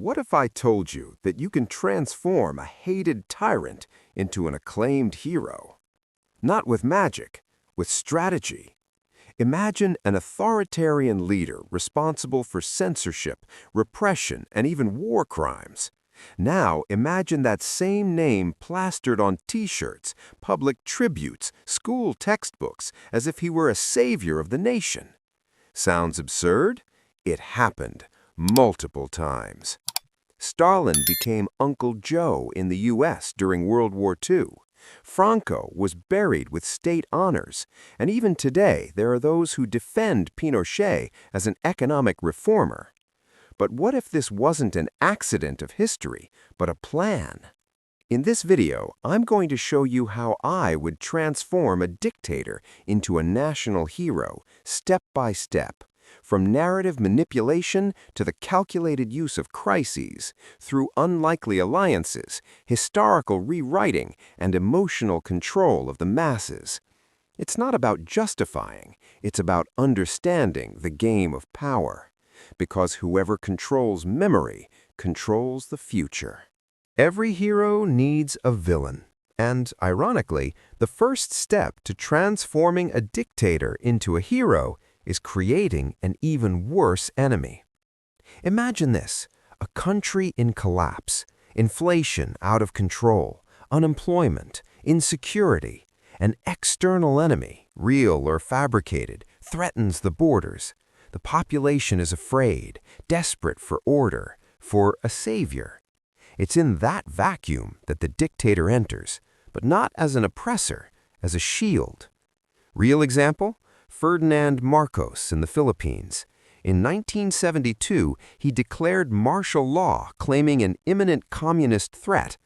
What if I told you that you can transform a hated tyrant into an acclaimed hero? Not with magic, with strategy. Imagine an authoritarian leader responsible for censorship, repression, and even war crimes. Now imagine that same name plastered on t-shirts, public tributes, school textbooks, as if he were a savior of the nation. Sounds absurd? It happened multiple times. Stalin became Uncle Joe in the U.S. during World War II. Franco was buried with state honors, and even today there are those who defend Pinochet as an economic reformer. But what if this wasn't an accident of history, but a plan? In this video, I'm going to show you how I would transform a dictator into a national hero, step by step. From narrative manipulation to the calculated use of crises, through unlikely alliances, historical rewriting, and emotional control of the masses. It's not about justifying, it's about understanding the game of power. Because whoever controls memory controls the future. Every hero needs a villain. And, ironically, the first step to transforming a dictator into a hero is creating an even worse enemy. Imagine this: a country in collapse, inflation out of control, unemployment, insecurity. An external enemy, real or fabricated, threatens the borders. The population is afraid, desperate for order, for a savior. It's in that vacuum that the dictator enters, but not as an oppressor, as a shield. Real example? Ferdinand Marcos in the Philippines. In 1972, he declared martial law, claiming an imminent communist threat.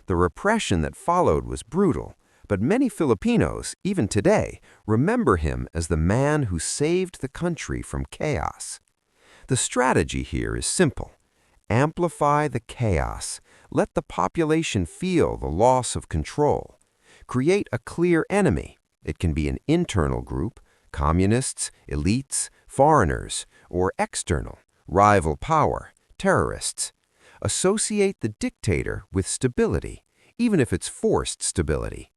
The repression that followed was brutal, but many Filipinos, even today, remember him as the man who saved the country from chaos. The strategy here is simple. Amplify the chaos. Let the population feel the loss of control. Create a clear enemy. It can be an internal group, communists, elites, foreigners, or external, rival power, terrorists. Associate the dictator with stability, even if it's forced stability.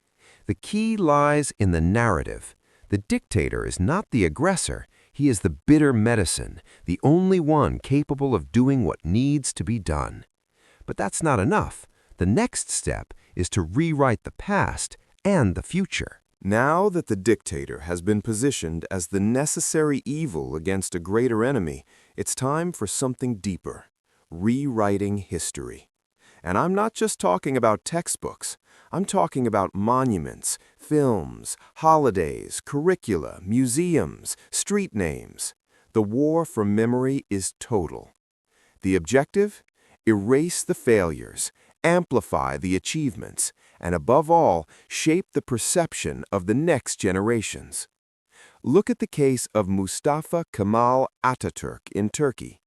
The key lies in the narrative. The dictator is not the aggressor, he is the bitter medicine, the only one capable of doing what needs to be done. But that's not enough. The next step is to rewrite the past and the future. Now that the dictator has been positioned as the necessary evil against a greater enemy, it's time for something deeper: rewriting history. And I'm not just talking about textbooks. I'm talking about monuments, films, holidays, curricula, museums, street names. The war for memory is total. The objective? Erase the failures, amplify the achievements, and above all, shape the perception of the next generations. Look at the case of Mustafa Kemal Atatürk in Turkey.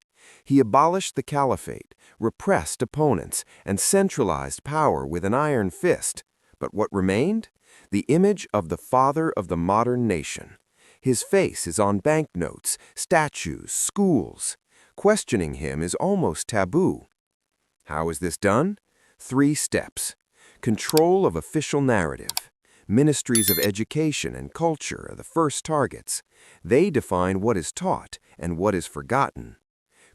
He abolished the caliphate, repressed opponents, and centralized power with an iron fist. But what remained? The image of the father of the modern nation. His face is on banknotes, statues, schools. Questioning him is almost taboo. How is this done? 3 steps. Control of official narrative. Ministries of education and culture are the first targets. They define what is taught and what is forgotten.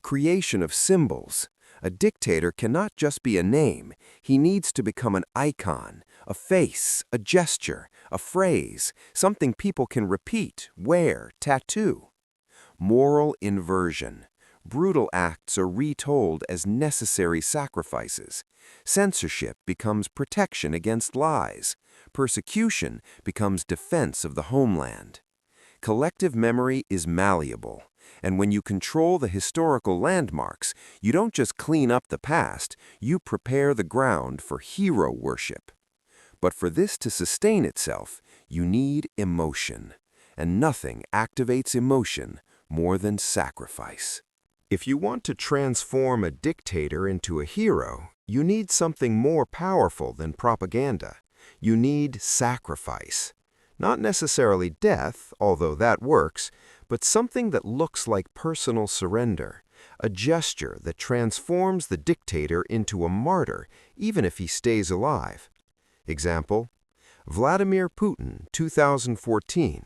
Creation of symbols. A dictator cannot just be a name. He needs to become an icon, a face, a gesture, a phrase, something people can repeat, wear, tattoo. Moral inversion. Brutal acts are retold as necessary sacrifices. Censorship becomes protection against lies. Persecution becomes defense of the homeland. Collective memory is malleable, and when you control the historical landmarks, you don't just clean up the past, you prepare the ground for hero worship. But for this to sustain itself, you need emotion, and nothing activates emotion more than sacrifice. If you want to transform a dictator into a hero, you need something more powerful than propaganda. You need sacrifice. Not necessarily death, although that works, but something that looks like personal surrender, a gesture that transforms the dictator into a martyr even if he stays alive. Example: Vladimir Putin, 2014.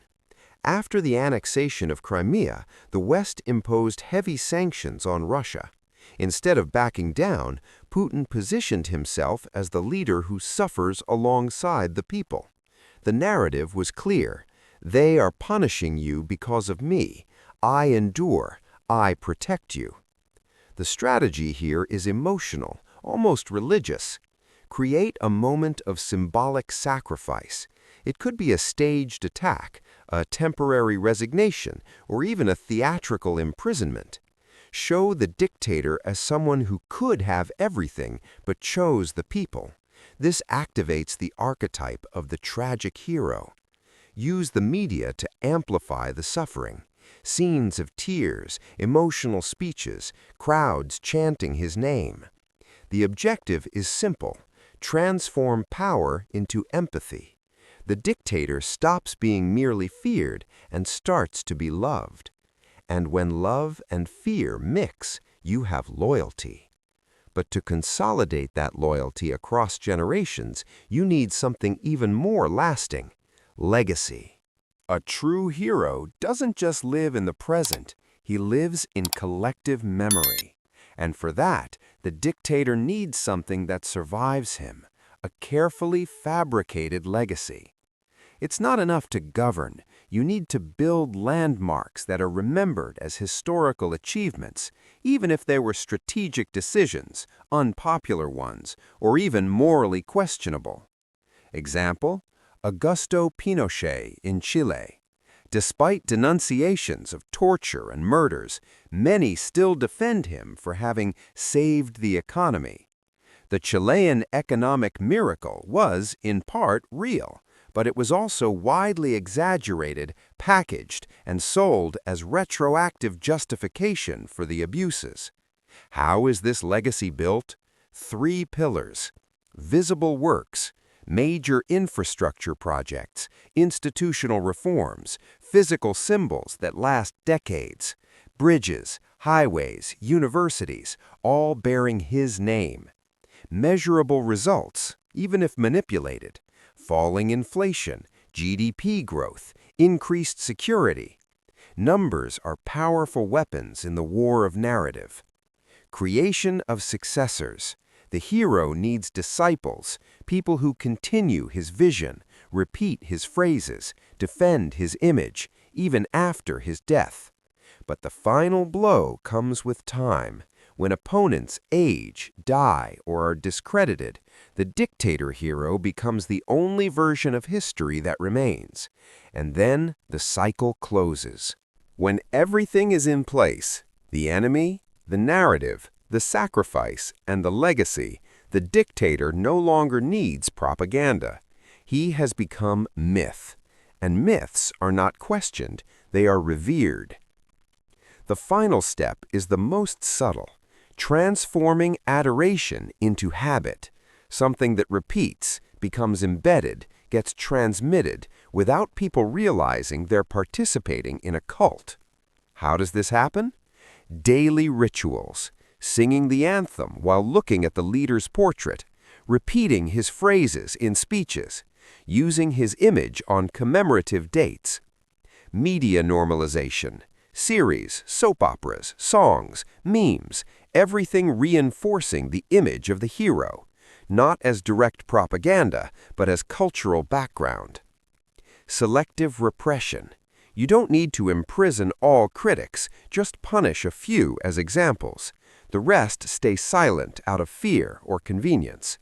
After the annexation of Crimea, the West imposed heavy sanctions on Russia. Instead of backing down, Putin positioned himself as the leader who suffers alongside the people. The narrative was clear: they are punishing you because of me. I endure. I protect you. The strategy here is emotional, almost religious. Create a moment of symbolic sacrifice. It could be a staged attack, a temporary resignation, or even a theatrical imprisonment. Show the dictator as someone who could have everything but chose the people. This activates the archetype of the tragic hero. Use the media to amplify the suffering. Scenes of tears, emotional speeches, crowds chanting his name. The objective is simple: transform power into empathy. The dictator stops being merely feared and starts to be loved. And when love and fear mix, you have loyalty. But to consolidate that loyalty across generations, you need something even more lasting: legacy. A true hero doesn't just live in the present, he lives in collective memory. And for that, the dictator needs something that survives him: a carefully fabricated legacy. It's not enough to govern. You need to build landmarks that are remembered as historical achievements, even if they were strategic decisions, unpopular ones, or even morally questionable. Example: Augusto Pinochet in Chile. Despite denunciations of torture and murders, many still defend him for having saved the economy. The Chilean economic miracle was, in part, real, but it was also widely exaggerated, packaged, and sold as retroactive justification for the abuses. How is this legacy built? 3 pillars: visible works, major infrastructure projects, institutional reforms, physical symbols that last decades, bridges, highways, universities, all bearing his name. Measurable results, even if manipulated: falling inflation, GDP growth, increased security. Numbers are powerful weapons in the war of narrative. Creation of successors. The hero needs disciples, people who continue his vision, repeat his phrases, defend his image, even after his death. But the final blow comes with time. When opponents age, die, or are discredited, the dictator hero becomes the only version of history that remains. And then the cycle closes. When everything is in place, the enemy, the narrative, the sacrifice, and the legacy, the dictator no longer needs propaganda. He has become myth. And myths are not questioned, they are revered. The final step is the most subtle: transforming adoration into habit, something that repeats, becomes embedded, gets transmitted without people realizing they're participating in a cult. How does this happen? Daily rituals, singing the anthem while looking at the leader's portrait, repeating his phrases in speeches, using his image on commemorative dates. Media normalization, series, soap operas, songs, memes, everything reinforcing the image of the hero, not as direct propaganda, but as cultural background. Selective repression. You don't need to imprison all critics, just punish a few as examples. The rest stay silent out of fear or convenience.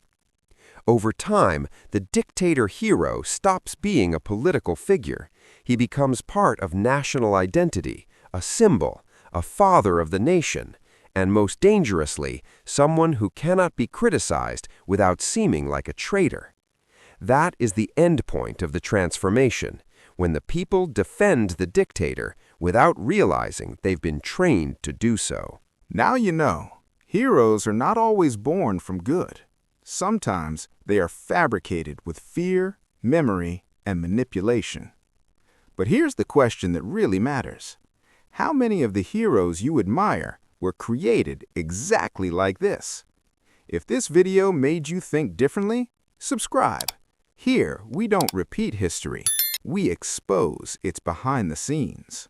Over time, the dictator hero stops being a political figure. He becomes part of national identity, a symbol, a father of the nation, and most dangerously, someone who cannot be criticized without seeming like a traitor. That is the end point of the transformation, when the people defend the dictator without realizing they've been trained to do so. Now you know, heroes are not always born from good. Sometimes they are fabricated with fear, memory, and manipulation. But here's the question that really matters. How many of the heroes you admire were created exactly like this. If this video made you think differently, subscribe. Here, we don't repeat history. We expose its behind the scenes.